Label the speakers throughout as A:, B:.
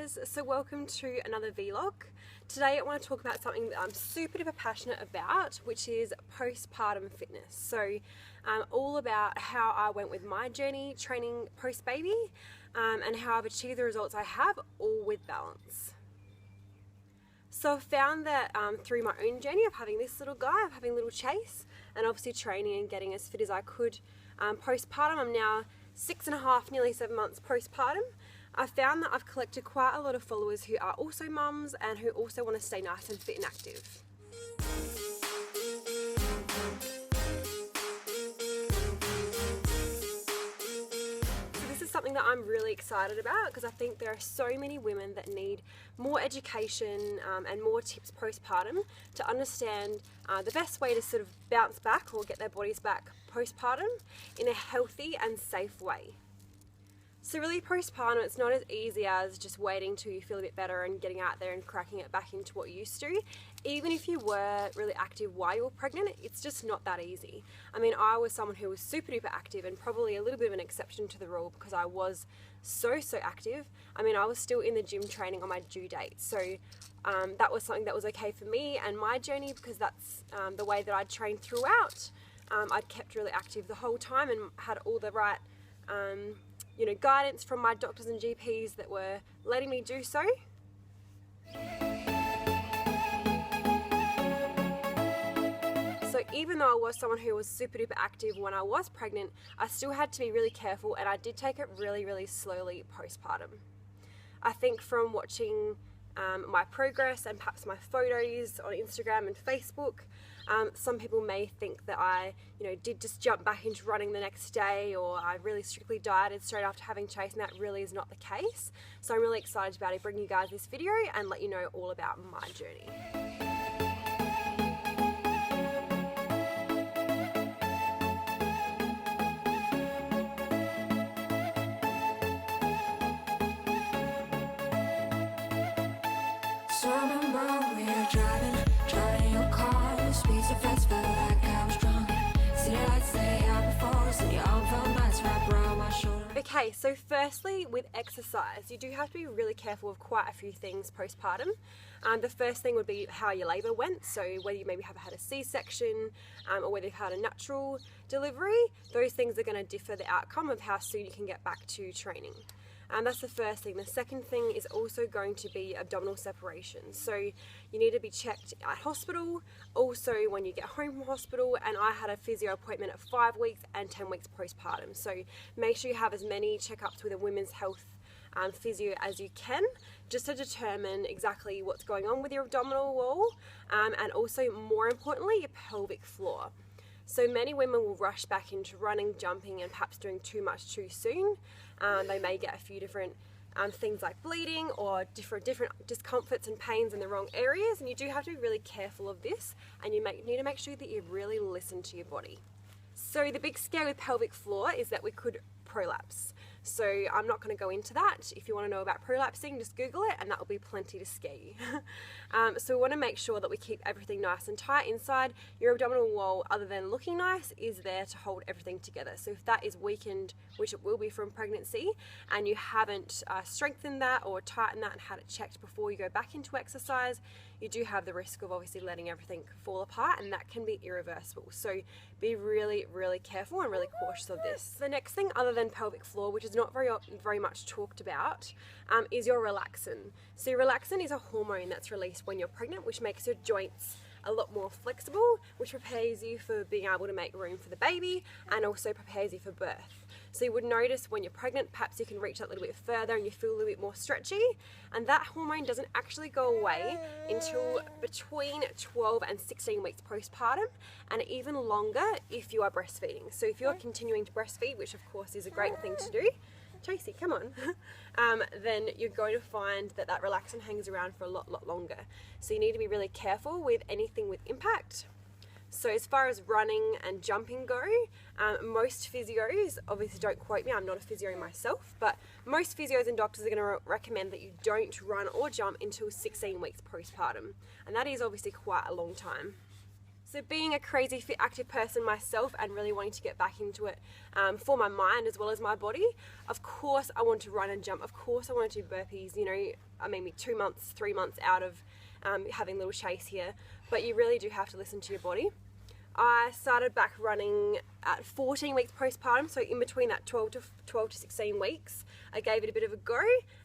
A: guys, so welcome to another vlog. Today I want to talk about something that I'm super duper passionate about, which is postpartum fitness. So all about how I went with my journey training post-baby and how I've achieved the results I have, all with balance. So I've found that through my own journey of having this little guy, of having little Chase, and obviously training and getting as fit as I could postpartum. I'm now 6.5, nearly 7 months postpartum. I've found that I've collected quite a lot of followers who are also mums and who also want to stay nice and fit and active. Something that I'm really excited about because I think there are so many women that need more education and more tips postpartum to understand the best way to sort of bounce back or get their bodies back postpartum in a healthy and safe way. So really postpartum, it's not as easy as just waiting till you feel a bit better and getting out there and cracking it back into what you used to. Even if you were really active while you were pregnant, it's just not that easy. I mean, I was someone who was super duper active and probably a little bit of an exception to the rule because I was so active. I mean, I was still in the gym training on my due date. So that was something that was okay for me and my journey because that's the way that I'd trained throughout. I'd kept really active the whole time and had all the right guidance from my doctors and GPs that were letting me do so. So even though I was someone who was super duper active when I was pregnant, I still had to be really careful and I did take it really slowly postpartum. I think from watching my progress and perhaps my photos on Instagram and Facebook, some people may think that I did just jump back into running the next day, or I really strictly dieted straight after having Chase, and that really is not the case. So I'm really excited about it, bring you guys this video and let you know all about my journey. Okay, so firstly with exercise, you do have to be really careful of quite a few things postpartum. The first thing would be how your labour went, so whether you maybe have had a C-section or whether you've had a natural delivery, those things are going to differ the outcome of how soon you can get back to training. That's the first thing. The second thing is also going to be abdominal separation. So you need to be checked at hospital, also when you get home from hospital, and I had a physio appointment at 5 weeks and 10 weeks postpartum. So make sure you have as many checkups with a women's health physio as you can, just to determine exactly what's going on with your abdominal wall and also, more importantly, your pelvic floor. So many women will rush back into running, jumping, and perhaps doing too much too soon. They may get a few different things like bleeding or different discomforts and pains in the wrong areas, and you do have to be really careful of this, and you need to make sure that you really listen to your body. So the big scare with pelvic floor is that we could prolapse. So I'm not going to go into that. If you want to know about prolapsing, just Google it and that will be plenty to scare you. So we want to make sure that we keep everything nice and tight inside. Your abdominal wall, other than looking nice, is there to hold everything together. So if that is weakened, which it will be from pregnancy, and you haven't strengthened that or tightened that and had it checked before you go back into exercise, you do have the risk of obviously letting everything fall apart, and that can be irreversible. So be really careful and really cautious of this. The next thing, other than pelvic floor, which is not very much talked about, is your relaxin. So relaxin is a hormone that's released when you're pregnant, which makes your joints a lot more flexible, which prepares you for being able to make room for the baby and also prepares you for birth. So you would notice when you're pregnant, perhaps you can reach that little bit further and you feel a little bit more stretchy, and that hormone doesn't actually go away until between 12 and 16 weeks postpartum, and even longer if you are breastfeeding. So if you're continuing to breastfeed, which of course is a great thing to do, Tracy, come on, then you're going to find that relaxin hangs around for a lot longer. So you need to be really careful with anything with impact. So as far as running and jumping go, most physios, obviously don't quote me, I'm not a physio myself, but most physios and doctors are going to recommend that you don't run or jump until 16 weeks postpartum. And that is obviously quite a long time. So being a crazy fit active person myself and really wanting to get back into it for my mind as well as my body, of course I want to run and jump, of course I want to do burpees, you know, I mean 2 months, 3 months out of having little Chase here, but you really do have to listen to your body. I started back running at 14 weeks postpartum, so in between that 12 to 16 weeks, I gave it a bit of a go,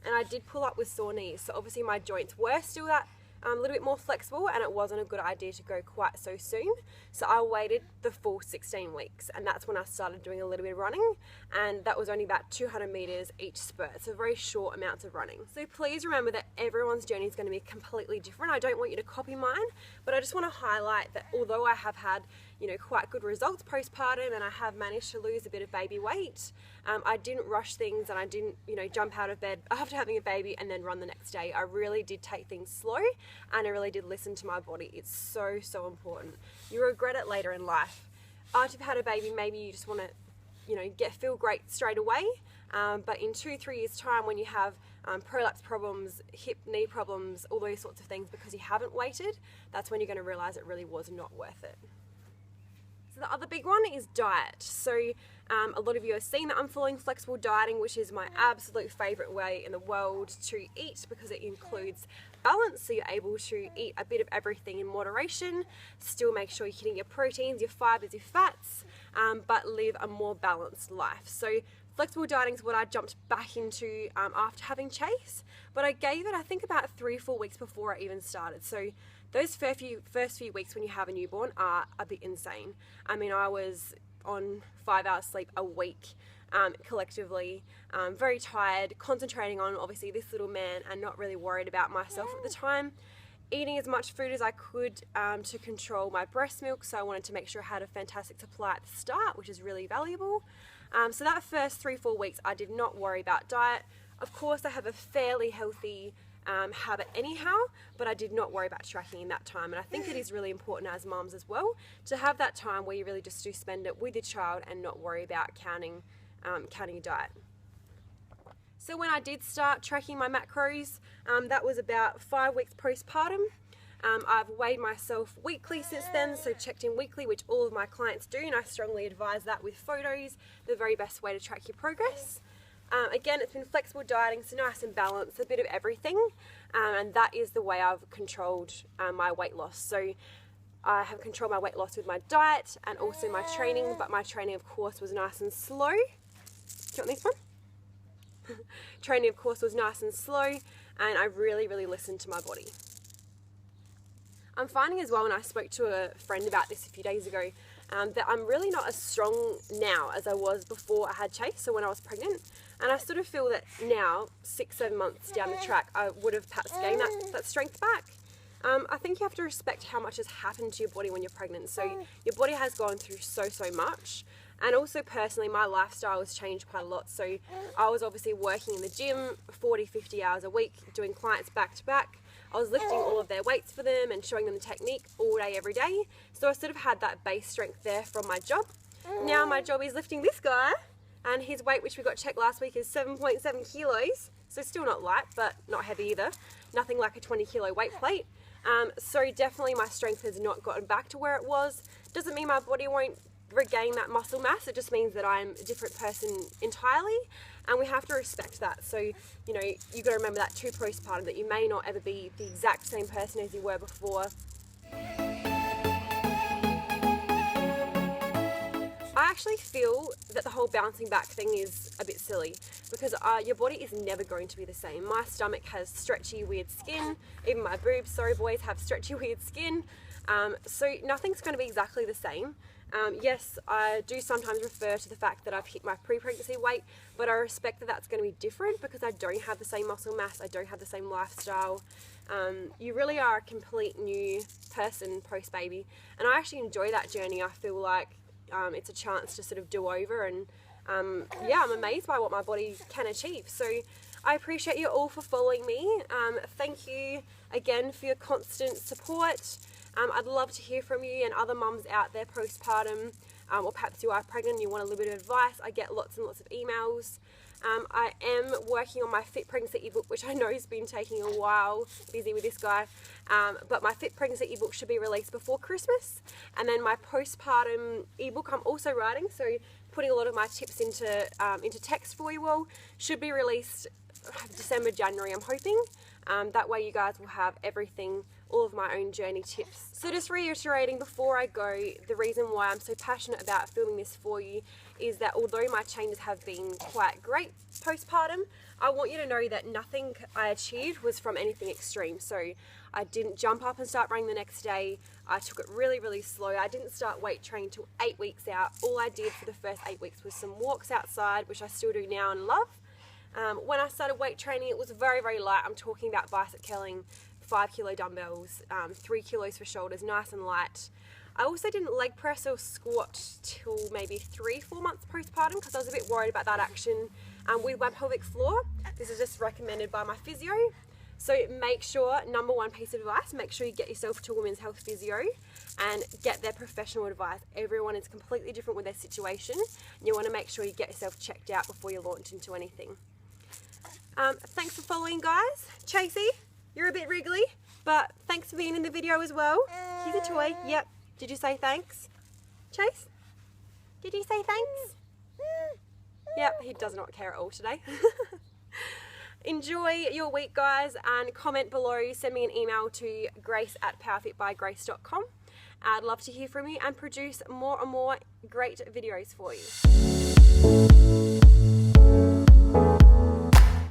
A: and I did pull up with sore knees. So obviously my joints were still that a little bit more flexible, and it wasn't a good idea to go quite so soon. So I waited the full 16 weeks, and that's when I started doing a little bit of running, and that was only about 200 meters each spurt, so very short amounts of running. So please remember that everyone's journey is going to be completely different. I don't want you to copy mine, but I just want to highlight that although I have had, you know, quite good results postpartum and I have managed to lose a bit of baby weight, I didn't rush things, and I didn't, you know, jump out of bed after having a baby and then run the next day. I really did take things slow, and I really did listen to my body. It's so, so important. You regret it later in life. After you've had a baby, maybe you just want to, you know, feel great straight away, but in 2-3 years time, when you have prolapse problems, hip, knee problems, all those sorts of things because you haven't waited, that's when you're going to realize it really was not worth it. So the other big one is diet. So a lot of you have seen that I'm following flexible dieting, which is my absolute favorite way in the world to eat because it includes balance. So you're able to eat a bit of everything in moderation, still make sure you're hitting your proteins, your fibers, your fats, but live a more balanced life. So flexible dieting is what I jumped back into after having Chase, but I gave it, I think, about 3-4 weeks before I even started. So those first few weeks when you have a newborn are a bit insane. I mean, I was on 5 hours sleep a week collectively, very tired, concentrating on obviously this little man and not really worried about myself at the time. Eating as much food as I could to control my breast milk, so I wanted to make sure I had a fantastic supply at the start, which is really valuable. So that first 3-4 weeks I did not worry about diet. Of course I have a fairly healthy habit anyhow, but I did not worry about tracking in that time, and I think it is really important as mums as well to have that time where you really just do spend it with your child and not worry about counting your diet. So when I did start tracking my macros, that was about 5 weeks postpartum. I've weighed myself weekly since then, so checked in weekly, which all of my clients do, and I strongly advise that with photos, the very best way to track your progress. Again, it's been flexible dieting, so nice and balanced, a bit of everything, and that is the way I've controlled my weight loss. So I have controlled my weight loss with my diet and also my training, but my training of course was nice and slow. Do you want this one? Training of course was nice and slow, and I really, really listened to my body. I'm finding as well, and I spoke to a friend about this a few days ago, that I'm really not as strong now as I was before I had Chase, so when I was pregnant. And I sort of feel that now, 6-7 months down the track, I would have perhaps gained that strength back. I think you have to respect how much has happened to your body when you're pregnant. So your body has gone through so much. And also personally, my lifestyle has changed quite a lot. So I was obviously working in the gym 40-50 hours a week, doing clients back to back. I was lifting all of their weights for them and showing them the technique all day, every day. So I sort of had that base strength there from my job. Now my job is lifting this guy, and his weight, which we got checked last week, is 7.7 kilos. So still not light, but not heavy either. Nothing like a 20 kilo weight plate. So definitely my strength has not gotten back to where it was. Doesn't mean my body won't regain that muscle mass. It just means that I'm a different person entirely, and we have to respect that. So, you know, you got to remember that too postpartum, that you may not ever be the exact same person as you were before. I actually feel that the whole bouncing back thing is a bit silly because your body is never going to be the same. My stomach has stretchy, weird skin. Even my boobs, sorry boys, have stretchy, weird skin. So nothing's going to be exactly the same. Yes, I do sometimes refer to the fact that I've hit my pre-pregnancy weight, but I respect that that's going to be different because I don't have the same muscle mass, I don't have the same lifestyle. You really are a complete new person post-baby, and I actually enjoy that journey. I feel like it's a chance to sort of do over, and yeah, I'm amazed by what my body can achieve. So I appreciate you all for following me. Thank you again for your constant support. I'd love to hear from you and other mums out there postpartum, or perhaps you are pregnant and you want a little bit of advice. I get lots and lots of emails. I am working on my Fit Pregnancy ebook, which I know has been taking a while, busy with this guy, but my Fit Pregnancy ebook should be released before Christmas. And then my postpartum ebook I'm also writing, so putting a lot of my tips into text for you all, should be released December, January, I'm hoping. That way you guys will have everything, all of my own journey tips. So just reiterating before I go, the reason why I'm so passionate about filming this for you is that although my changes have been quite great postpartum, I want you to know that nothing I achieved was from anything extreme. So I didn't jump up and start running the next day. I took it really, really slow. I didn't start weight training till 8 weeks out. All I did for the first 8 weeks was some walks outside, which I still do now and love. When I started weight training, it was very, very light. I'm talking about bicep curling, 5 kilo dumbbells, 3 kilos for shoulders, nice and light. I also didn't leg press or squat till maybe 3-4 months postpartum because I was a bit worried about that action with my pelvic floor. This is just recommended by my physio. So make sure, number one piece of advice, make sure you get yourself to a women's health physio and get their professional advice. Everyone is completely different with their situation. And you want to make sure you get yourself checked out before you launch into anything. Thanks for following, guys. Chasey, you're a bit wriggly, but thanks for being in the video as well. Here's a toy. Yep. Did you say thanks? Chase? Did you say thanks? Yep, he does not care at all today. Enjoy your week, guys, and comment below. Send me an email to grace@powerfitbygrace.com. I'd love to hear from you and produce more and more great videos for you.